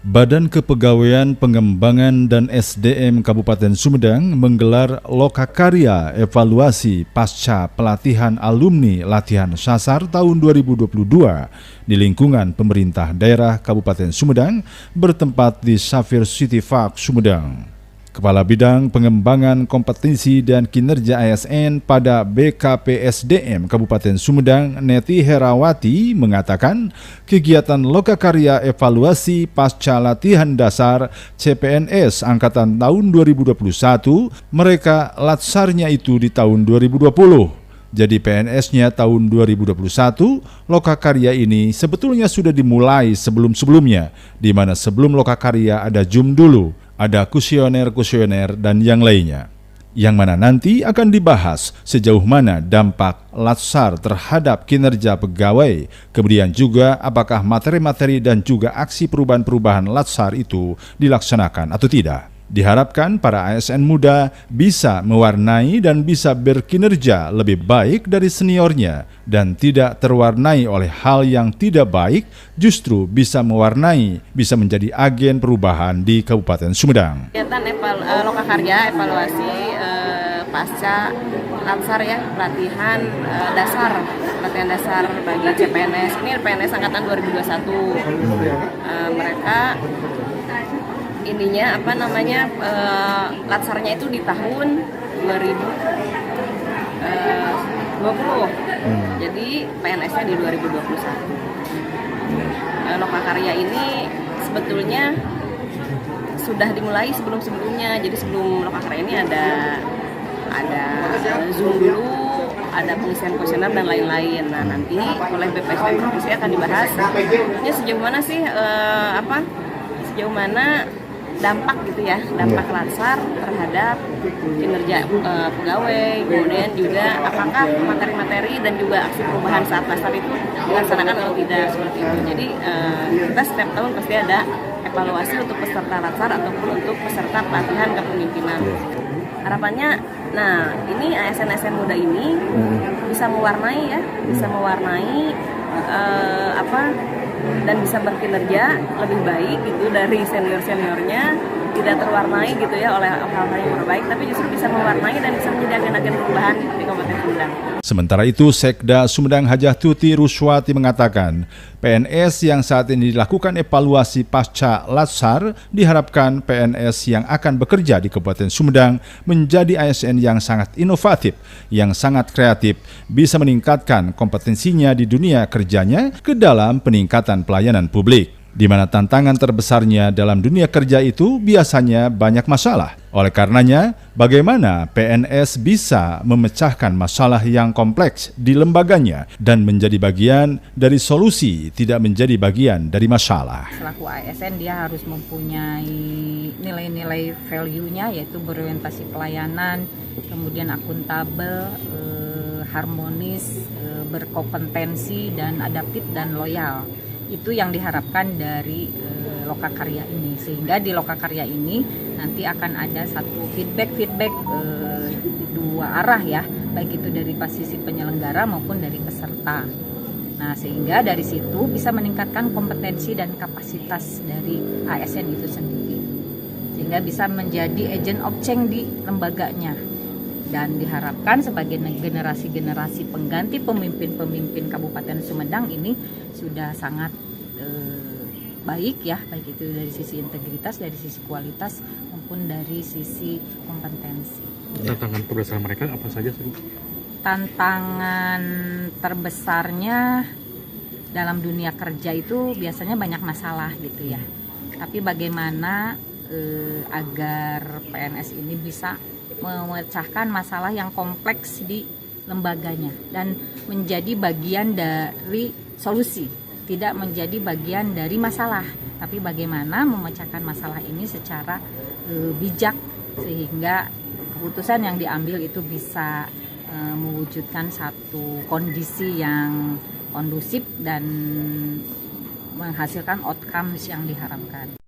Badan Kepegawaian Pengembangan dan SDM Kabupaten Sumedang menggelar Lokakarya Evaluasi Pasca Pelatihan Alumni Latihan Sasar tahun 2022 di lingkungan pemerintah daerah Kabupaten Sumedang bertempat di Safir City Park, Sumedang. Kepala Bidang Pengembangan Kompetensi dan Kinerja ASN pada BKPSDM Kabupaten Sumedang, Neti Herawati, mengatakan kegiatan Lokakarya Evaluasi Pasca Latihan Dasar CPNS Angkatan tahun 2021, mereka latsarnya itu di tahun 2020. Jadi PNS-nya tahun 2021, Lokakarya ini sebetulnya sudah dimulai sebelum-sebelumnya, di mana sebelum Lokakarya ada JUM dulu, ada kuesioner dan yang lainnya. Yang mana nanti akan dibahas sejauh mana dampak latsar terhadap kinerja pegawai, kemudian juga apakah materi-materi dan juga aksi perubahan-perubahan latsar itu dilaksanakan atau tidak. Diharapkan para ASN muda bisa mewarnai dan bisa berkinerja lebih baik dari seniornya dan tidak terwarnai oleh hal yang tidak baik, justru bisa mewarnai, bisa menjadi agen perubahan di Kabupaten Sumedang. Kegiatan Lokakarya evaluasi pasca latsar ya, pelatihan dasar bagi CPNS. Ini PNS angkatan 2021. Mereka ininya latsarnya itu di tahun 2020. Jadi PNS-nya di 2021. Lokakarya ini sebetulnya sudah dimulai sebelumnya. Jadi sebelum Lokakarya ini ada Zoom dulu, ada pengisian kuesioner dan lain-lain. Nah, nanti oleh BPSDM provinsi akan dibahas ini sejauh mana sih sejauh mana dampak latsar terhadap kinerja pegawai, kemudian juga apakah materi-materi dan juga aksi perubahan saat latsar itu dilaksanakan atau tidak, seperti itu. Jadi kita setiap tahun pasti ada evaluasi untuk peserta latsar ataupun untuk peserta pelatihan kepemimpinan. Harapannya, nah ini ASN muda ini bisa mewarnai dan bisa berkinerja lebih baik gitu dari seniornya, tidak terwarnai gitu ya oleh hal-hal yang berbaik, tapi justru bisa mewarnai dan bisa menjadi agen-agen perubahan di Kabupaten Sumedang. Sementara itu, Sekda Sumedang Hajah Tuti Ruswati mengatakan, PNS yang saat ini dilakukan evaluasi pasca latsar, diharapkan PNS yang akan bekerja di Kabupaten Sumedang menjadi ASN yang sangat inovatif, yang sangat kreatif, bisa meningkatkan kompetensinya di dunia kerjanya ke dalam peningkatan pelayanan publik, di mana tantangan terbesarnya dalam dunia kerja itu biasanya banyak masalah. Oleh karenanya, bagaimana PNS bisa memecahkan masalah yang kompleks di lembaganya dan menjadi bagian dari solusi, tidak menjadi bagian dari masalah. Selaku ASN, dia harus mempunyai nilai-nilai value-nya, yaitu berorientasi pelayanan, kemudian akuntabel, harmonis, berkompetensi, dan adaptif dan loyal. Itu yang diharapkan dari Lokakarya ini, sehingga di Lokakarya ini nanti akan ada satu feedback dua arah ya, baik itu dari posisi penyelenggara maupun dari peserta. Nah, sehingga dari situ bisa meningkatkan kompetensi dan kapasitas dari ASN itu sendiri, sehingga bisa menjadi agent of change di lembaganya. Dan diharapkan sebagai generasi-generasi pengganti pemimpin-pemimpin Kabupaten Sumedang ini sudah sangat baik ya, baik itu dari sisi integritas, dari sisi kualitas maupun dari sisi kompetensi. Tantangan terbesar mereka apa saja sih? Tantangan terbesarnya dalam dunia kerja itu biasanya banyak masalah gitu ya. Tapi bagaimana agar PNS ini bisa memecahkan masalah yang kompleks di lembaganya dan menjadi bagian dari solusi, tidak menjadi bagian dari masalah, tapi bagaimana memecahkan masalah ini secara bijak sehingga keputusan yang diambil itu bisa mewujudkan satu kondisi yang kondusif dan menghasilkan outcomes yang diharapkan.